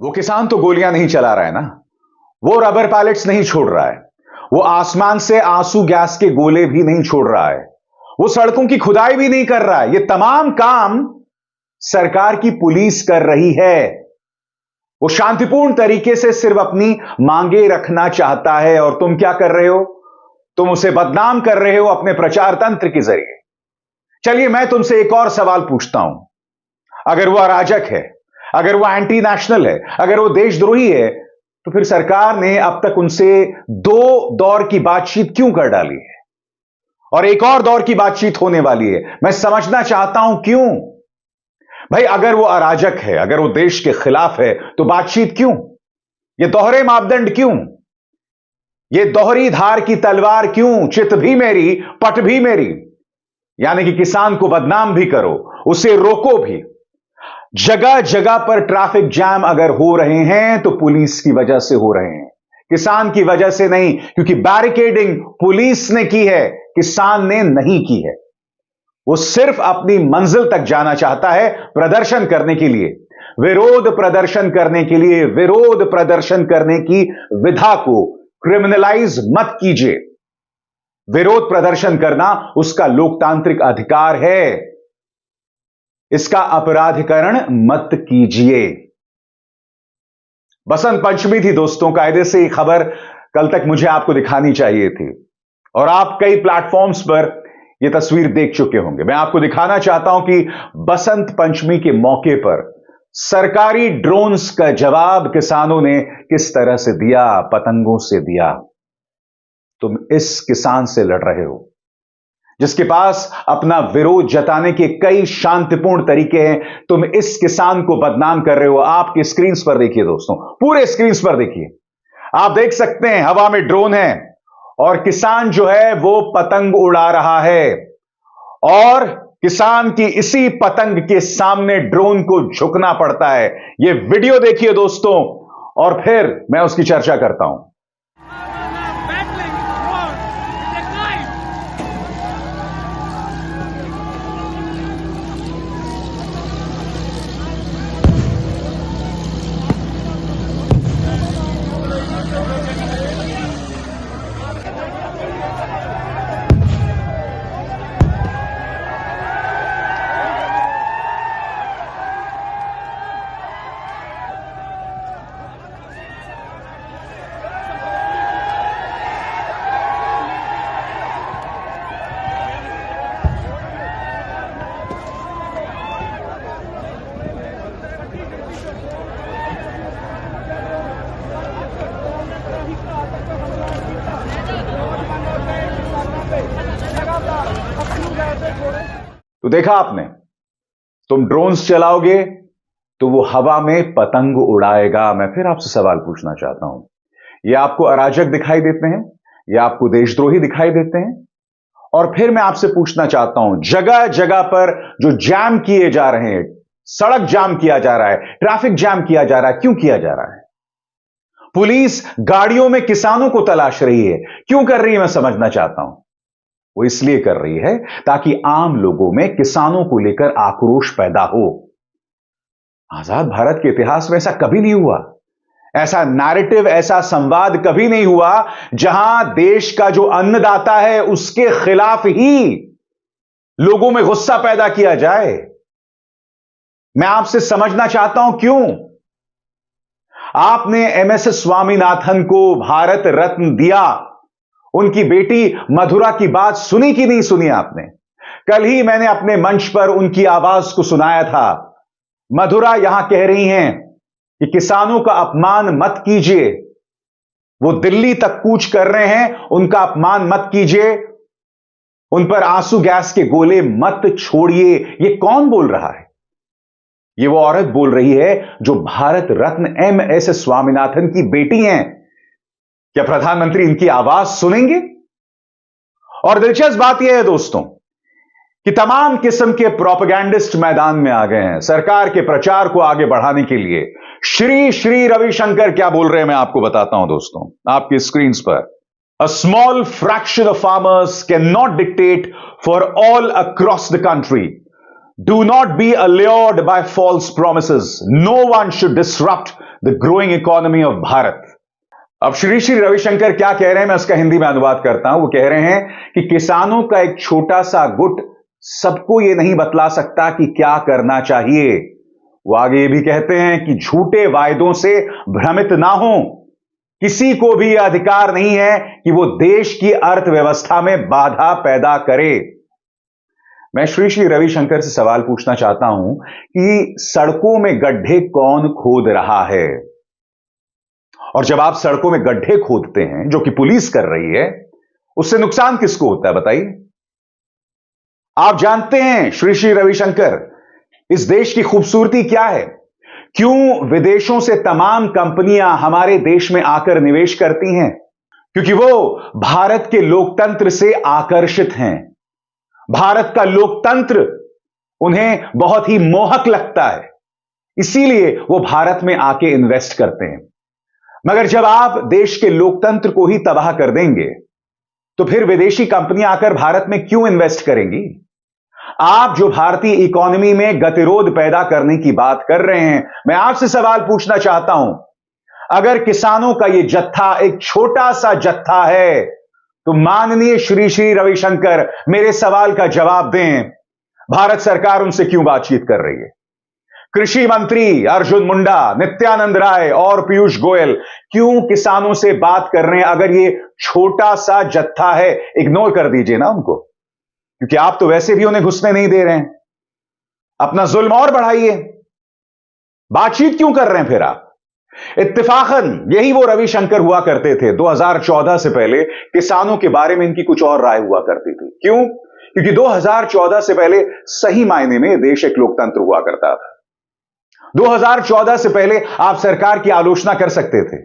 वो किसान तो गोलियां नहीं चला रहा है ना, वो रबर पैलेट्स नहीं छोड़ रहा है, वो आसमान से आंसू गैस के गोले भी नहीं छोड़ रहा है, वो सड़कों की खुदाई भी नहीं कर रहा है। ये तमाम काम सरकार की पुलिस कर रही है। वो शांतिपूर्ण तरीके से सिर्फ अपनी मांगे रखना चाहता है और तुम क्या कर रहे हो? तुम उसे बदनाम कर रहे हो अपने प्रचार तंत्र के जरिए। चलिए मैं तुमसे एक और सवाल पूछता हूं। अगर वो अराजक है, अगर वो एंटी नेशनल है, अगर वो देशद्रोही है, तो फिर सरकार ने अब तक उनसे 2 दौर की बातचीत क्यों कर डाली है और एक और दौर की बातचीत होने वाली है? मैं समझना चाहता हूं क्यों। भाई अगर वो अराजक है, अगर वो देश के खिलाफ है, तो बातचीत क्यों? ये दोहरे मापदंड क्यों? ये दोहरी धार की तलवार क्यों? चित भी मेरी पट भी मेरी, यानी कि किसान को बदनाम भी करो, उसे रोको भी। जगह जगह पर ट्रैफिक जैम अगर हो रहे हैं तो पुलिस की वजह से हो रहे हैं, किसान की वजह से नहीं, क्योंकि बैरिकेडिंग पुलिस ने की है, किसान ने नहीं की है। वो सिर्फ अपनी मंजिल तक जाना चाहता है प्रदर्शन करने के लिए, विरोध प्रदर्शन करने के लिए। विरोध प्रदर्शन करने की विधा को क्रिमिनलाइज मत कीजिए। विरोध प्रदर्शन करना उसका लोकतांत्रिक अधिकार है, इसका अपराधीकरण मत कीजिए। बसंत पंचमी थी दोस्तों, कायदे से ये खबर कल तक मुझे आपको दिखानी चाहिए थी और आप कई प्लेटफॉर्म्स पर यह तस्वीर देख चुके होंगे। मैं आपको दिखाना चाहता हूं कि बसंत पंचमी के मौके पर सरकारी ड्रोन्स का जवाब किसानों ने किस तरह से दिया, पतंगों से दिया। तुम इस किसान से लड़ रहे हो जिसके पास अपना विरोध जताने के कई शांतिपूर्ण तरीके हैं। तुम इस किसान को बदनाम कर रहे हो। आपकी स्क्रीन पर देखिए दोस्तों, पूरे स्क्रीन पर देखिए, आप देख सकते हैं हवा में ड्रोन है और किसान जो है वो पतंग उड़ा रहा है और किसान की इसी पतंग के सामने ड्रोन को झुकना पड़ता है। यह वीडियो देखिए दोस्तों और फिर मैं उसकी चर्चा करता हूं। तो देखा आपने, तुम ड्रोन्स चलाओगे तो वो हवा में पतंग उड़ाएगा। मैं फिर आपसे सवाल पूछना चाहता हूं, ये आपको अराजक दिखाई देते हैं या आपको देशद्रोही दिखाई देते हैं? और फिर मैं आपसे पूछना चाहता हूं, जगह जगह पर जो जाम किए जा रहे हैं, सड़क जाम किया जा रहा है, ट्रैफिक जाम किया जा रहा है, क्यों किया जा रहा है? पुलिस गाड़ियों में किसानों को तलाश रही है, क्यों कर रही है? मैं समझना चाहता हूं। वो इसलिए कर रही है ताकि आम लोगों में किसानों को लेकर आक्रोश पैदा हो। आजाद भारत के इतिहास में ऐसा कभी नहीं हुआ, ऐसा नैरेटिव, ऐसा संवाद कभी नहीं हुआ जहां देश का जो अन्नदाता है उसके खिलाफ ही लोगों में गुस्सा पैदा किया जाए। मैं आपसे समझना चाहता हूं क्यों। आपने एमएस स्वामीनाथन को भारत रत्न दिया, उनकी बेटी मधुरा की बात सुनी कि नहीं सुनी आपने? कल ही मैंने अपने मंच पर उनकी आवाज को सुनाया था। मधुरा यहां कह रही हैं कि किसानों का अपमान मत कीजिए, वो दिल्ली तक कूच कर रहे हैं, उनका अपमान मत कीजिए, उन पर आंसू गैस के गोले मत छोड़िए। ये कौन बोल रहा है? ये वो औरत बोल रही है जो भारत रत्न एमएस स्वामीनाथन की बेटी हैं। क्या प्रधानमंत्री इनकी आवाज सुनेंगे? और दिलचस्प बात यह है दोस्तों कि तमाम किस्म के प्रोपेगेंडिस्ट मैदान में आ गए हैं सरकार के प्रचार को आगे बढ़ाने के लिए। श्री श्री रविशंकर क्या बोल रहे हैं मैं आपको बताता हूं दोस्तों, आपकी स्क्रीन पर। A small fraction of farmers cannot dictate for all across the country. Do not be allured by false promises. No one should disrupt the growing economy of Bharat. अब श्री श्री रविशंकर क्या कह रहे हैं, मैं उसका हिंदी में अनुवाद करता हूं। वो कह रहे हैं कि किसानों का एक छोटा सा गुट सबको यह नहीं बतला सकता कि क्या करना चाहिए। वो आगे ये भी कहते हैं कि झूठे वायदों से भ्रमित ना हो। किसी को भी यह अधिकार नहीं है कि वो देश की अर्थव्यवस्था में बाधा पैदा करे। मैं श्री श्री रविशंकर से सवाल पूछना चाहता हूं कि सड़कों में गड्ढे कौन खोद रहा है? और जब आप सड़कों में गड्ढे खोदते हैं, जो कि पुलिस कर रही है, उससे नुकसान किसको होता है बताइए? आप जानते हैं श्री श्री रविशंकर, इस देश की खूबसूरती क्या है? क्यों विदेशों से तमाम कंपनियां हमारे देश में आकर निवेश करती हैं? क्योंकि वो भारत के लोकतंत्र से आकर्षित हैं। भारत का लोकतंत्र उन्हें बहुत ही मोहक लगता है, इसीलिए वो भारत में आके इन्वेस्ट करते हैं। मगर जब आप देश के लोकतंत्र को ही तबाह कर देंगे, तो फिर विदेशी कंपनियां आकर भारत में क्यों इन्वेस्ट करेंगी? आप जो भारतीय इकोनॉमी में गतिरोध पैदा करने की बात कर रहे हैं, मैं आपसे सवाल पूछना चाहता हूं, अगर किसानों का यह जत्था एक छोटा सा जत्था है, तो माननीय श्री श्री रविशंकर मेरे सवाल का जवाब दें, भारत सरकार उनसे क्यों बातचीत कर रही है? कृषि मंत्री अर्जुन मुंडा, नित्यानंद राय और पीयूष गोयल क्यों किसानों से बात कर रहे हैं? अगर ये छोटा सा जत्था है, इग्नोर कर दीजिए ना उनको, क्योंकि आप तो वैसे भी उन्हें घुसने नहीं दे रहे हैं। अपना जुल्म और बढ़ाइए, बातचीत क्यों कर रहे हैं फिर आप? इत्तेफाकन यही वो रविशंकर हुआ करते थे। 2014 से पहले किसानों के बारे में इनकी कुछ और राय हुआ करती थी। क्यों? क्योंकि 2014 से पहले सही मायने में देश एक लोकतंत्र हुआ करता था। 2014 से पहले आप सरकार की आलोचना कर सकते थे,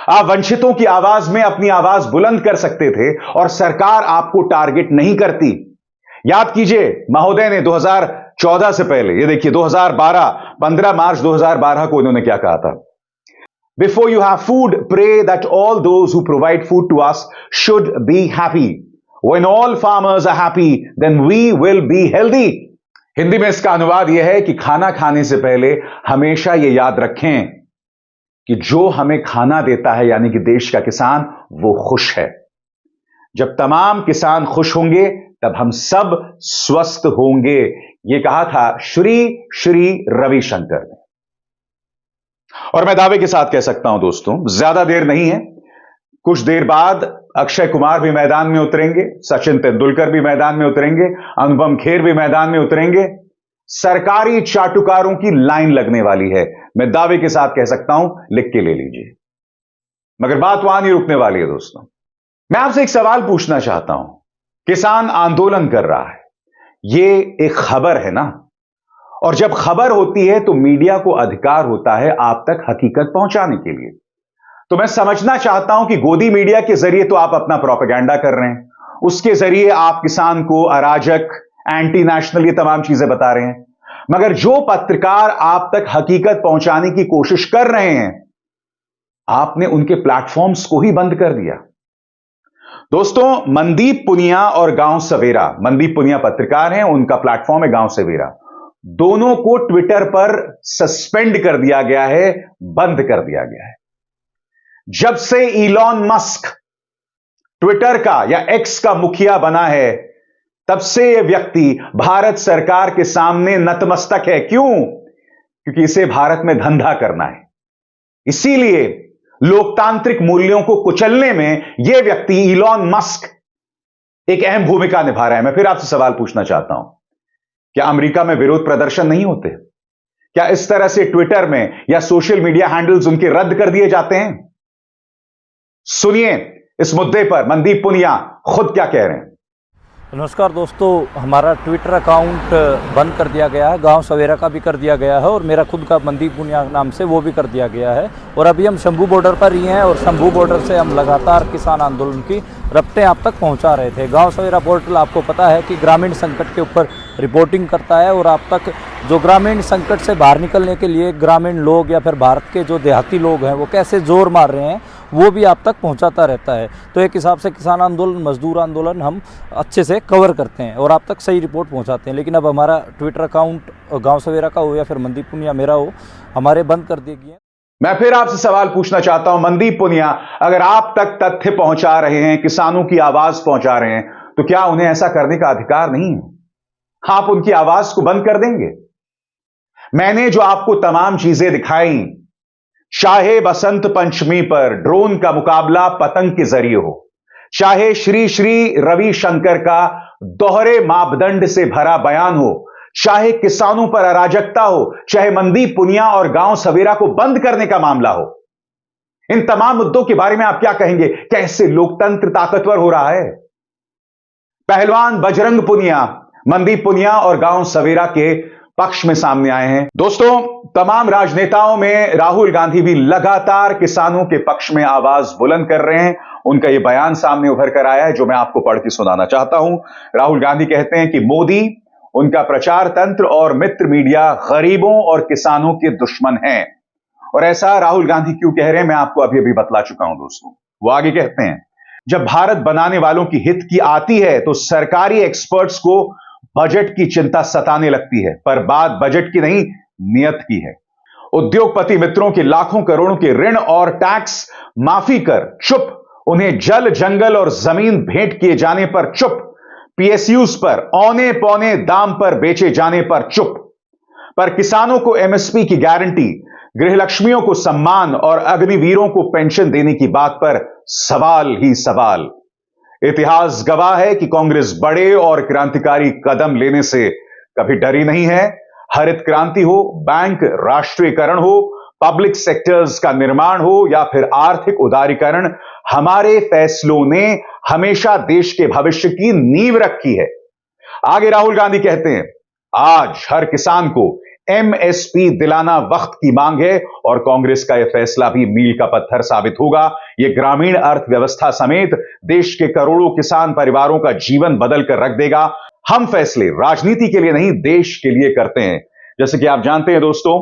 आप वंचितों की आवाज में अपनी आवाज बुलंद कर सकते थे और सरकार आपको टारगेट नहीं करती। याद कीजिए, महोदय ने 2014 से पहले, ये देखिए 2012, 15 मार्च 2012 को उन्होंने क्या कहा था? Before you have food, pray that all those who provide food to us should be happy. When all farmers are happy, then we will be healthy. Hindi में इसका अनुवाद यह है कि खाना खाने से पहले हमेशा यह याद रखें कि जो हमें खाना देता है, यानी कि देश का किसान, वो खुश है। जब तमाम किसान खुश होंगे, तब हम सब स्वस्थ होंगे। यह कहा था श्री श्री रविशंकर ने। और मैं दावे के साथ कह सकता हूं दोस्तों, ज्यादा देर नहीं है, कुछ देर बाद अक्षय कुमार भी मैदान में उतरेंगे, सचिन तेंदुलकर भी मैदान में उतरेंगे, अनुपम खेर भी मैदान में उतरेंगे। सरकारी चाटुकारों की लाइन लगने वाली है, मैं दावे के साथ कह सकता हूं, लिख के ले लीजिए। मगर बात वहां नहीं रुकने वाली है दोस्तों। मैं आपसे एक सवाल पूछना चाहता हूं। किसान आंदोलन कर रहा है, यह एक खबर है ना, और जब खबर होती है तो मीडिया को अधिकार होता है आप तक हकीकत पहुंचाने के लिए। तो मैं समझना चाहता हूं कि गोदी मीडिया के जरिए तो आप अपना प्रोपेगेंडा कर रहे हैं, उसके जरिए आप किसान को अराजक, एंटी नेशनल, ये तमाम चीजें बता रहे हैं। मगर जो पत्रकार आप तक हकीकत पहुंचाने की कोशिश कर रहे हैं, आपने उनके प्लेटफॉर्म्स को ही बंद कर दिया। दोस्तों, मनदीप पुनिया और गांव सवेरा, मनदीप पुनिया पत्रकार हैं, उनका प्लेटफॉर्म है गांव सवेरा, दोनों को ट्विटर पर सस्पेंड कर दिया गया है, बंद कर दिया गया है। जब से इलॉन मस्क ट्विटर का या एक्स का मुखिया बना है, तब से यह व्यक्ति भारत सरकार के सामने नतमस्तक है। क्यों? क्योंकि इसे भारत में धंधा करना है। इसीलिए लोकतांत्रिक मूल्यों को कुचलने में यह व्यक्ति इलॉन मस्क एक अहम भूमिका निभा रहा है। मैं फिर आपसे सवाल पूछना चाहता हूं, क्या अमेरिका में विरोध प्रदर्शन नहीं होते? क्या इस तरह से ट्विटर में या सोशल मीडिया हैंडल्स उनके रद्द कर दिए जाते हैं? सुनिए इस मुद्दे पर मनदीप पुनिया खुद क्या कह रहे हैं। नमस्कार दोस्तों, हमारा ट्विटर अकाउंट बंद कर दिया गया है, गांव सवेरा का भी कर दिया गया है और मेरा खुद का मनदीप पुनिया नाम से वो भी कर दिया गया है। और अभी हम शंभू बॉर्डर पर ही हैं और शंभू बॉर्डर से हम लगातार किसान आंदोलन की रफ्तें आप तक पहुंचा रहे थे। गांव सवेरा पोर्टल आपको पता है कि ग्रामीण संकट के ऊपर रिपोर्टिंग करता है और आप तक जो ग्रामीण संकट से बाहर निकलने के लिए ग्रामीण लोग या फिर भारत के जो देहाती लोग हैं वो कैसे जोर मार रहे हैं, वो भी आप तक पहुंचाता रहता है। तो एक हिसाब से किसान आंदोलन, मजदूर आंदोलन हम अच्छे से कवर करते हैं और आप तक सही रिपोर्ट पहुंचाते हैं। लेकिन अब हमारा ट्विटर अकाउंट गांव सवेरा का हो या फिर मनदीप पुनिया मेरा हो, हमारे बंद कर दिए गए। मैं फिर आपसे सवाल पूछना चाहता हूं, मनदीप पुनिया, अगर आप तक तथ्य पहुंचा रहे हैं, किसानों की आवाज पहुंचा रहे हैं, तो क्या उन्हें ऐसा करने का अधिकार नहीं है? आप उनकी आवाज को बंद कर देंगे? मैंने जो आपको तमाम चीजें दिखाई, चाहे बसंत पंचमी पर ड्रोन का मुकाबला पतंग के जरिए हो, चाहे श्री श्री रविशंकर का दोहरे मापदंड से भरा बयान हो, चाहे किसानों पर अराजकता हो, चाहे मनदीप पुनिया और गांव सवेरा को बंद करने का मामला हो, इन तमाम मुद्दों के बारे में आप क्या कहेंगे? कैसे लोकतंत्र ताकतवर हो रहा है? पहलवान बजरंग पुनिया, मनदीप पुनिया और गांव सवेरा के पक्ष में सामने आए हैं। दोस्तों, तमाम राजनेताओं में राहुल गांधी भी लगातार किसानों के पक्ष में आवाज बुलंद कर रहे हैं। उनका यह बयान सामने उभर कर आया है, जो मैं आपको पढ़ के सुनाना चाहता हूं। राहुल गांधी कहते हैं कि मोदी, उनका प्रचार तंत्र और मित्र मीडिया गरीबों और किसानों के दुश्मन हैं। और ऐसा राहुल गांधी क्यों कह रहे हैं, मैं आपको अभी अभी बतला चुका हूं। दोस्तों, वो आगे कहते हैं, जब भारत बनाने वालों की हित की आती है तो सरकारी एक्सपर्ट्स को बजट की चिंता सताने लगती है, पर बात बजट की नहीं, नियत की है। उद्योगपति मित्रों के लाखों करोड़ों के ऋण और टैक्स माफी कर चुप, उन्हें जल जंगल और जमीन भेंट किए जाने पर चुप, पीएसयूज पर औने पौने दाम पर बेचे जाने पर चुप, पर किसानों को एमएसपी की गारंटी, गृहलक्ष्मियों को सम्मान और अग्निवीरों को पेंशन देने की बात पर सवाल ही सवाल। इतिहास गवाह है कि कांग्रेस बड़े और क्रांतिकारी कदम लेने से कभी डरी नहीं है। हरित क्रांति हो, बैंक राष्ट्रीयकरण हो, पब्लिक सेक्टर्स का निर्माण हो या फिर आर्थिक उदारीकरण, हमारे फैसलों ने हमेशा देश के भविष्य की नींव रखी है। आगे राहुल गांधी कहते हैं, आज हर किसान को एमएसपी दिलाना वक्त की मांग है और कांग्रेस का यह फैसला भी मील का पत्थर साबित होगा। यह ग्रामीण अर्थव्यवस्था समेत देश के करोड़ों किसान परिवारों का जीवन बदल कर रख देगा। हम फैसले राजनीति के लिए नहीं, देश के लिए करते हैं। जैसे कि आप जानते हैं दोस्तों,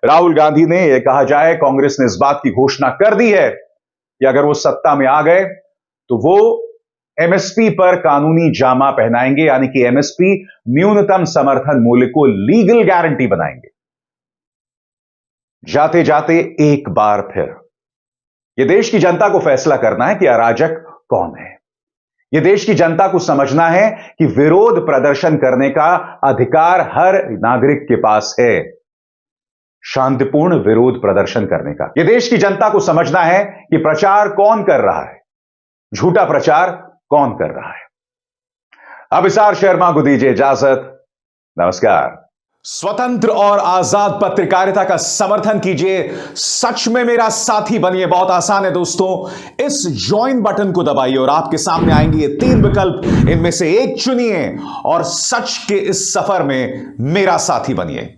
राहुल गांधी ने, यह कहा जाए, कांग्रेस ने इस बात की घोषणा कर दी है कि अगर वो सत्ता में आ गए तो वो एमएसपी पर कानूनी जामा पहनाएंगे, यानी कि एमएसपी, न्यूनतम समर्थन मूल्य को लीगल गारंटी बनाएंगे। जाते जाते एक बार फिर यह देश की जनता को फैसला करना है कि अराजक कौन है। यह देश की जनता को समझना है कि विरोध प्रदर्शन करने का अधिकार हर नागरिक के पास है, शांतिपूर्ण विरोध प्रदर्शन करने का। यह देश की जनता को समझना है कि प्रचार कौन कर रहा है, झूठा प्रचार कौन कर रहा है। अभिसार शर्मा को दीजिए इजाजत। नमस्कार। स्वतंत्र और आजाद पत्रकारिता का समर्थन कीजिए, सच में मेरा साथी बनिए। बहुत आसान है दोस्तों, इस ज्वाइन बटन को दबाइए और आपके सामने आएंगे ये 3 विकल्प, इनमें से एक चुनिए और सच के इस सफर में मेरा साथी बनिए।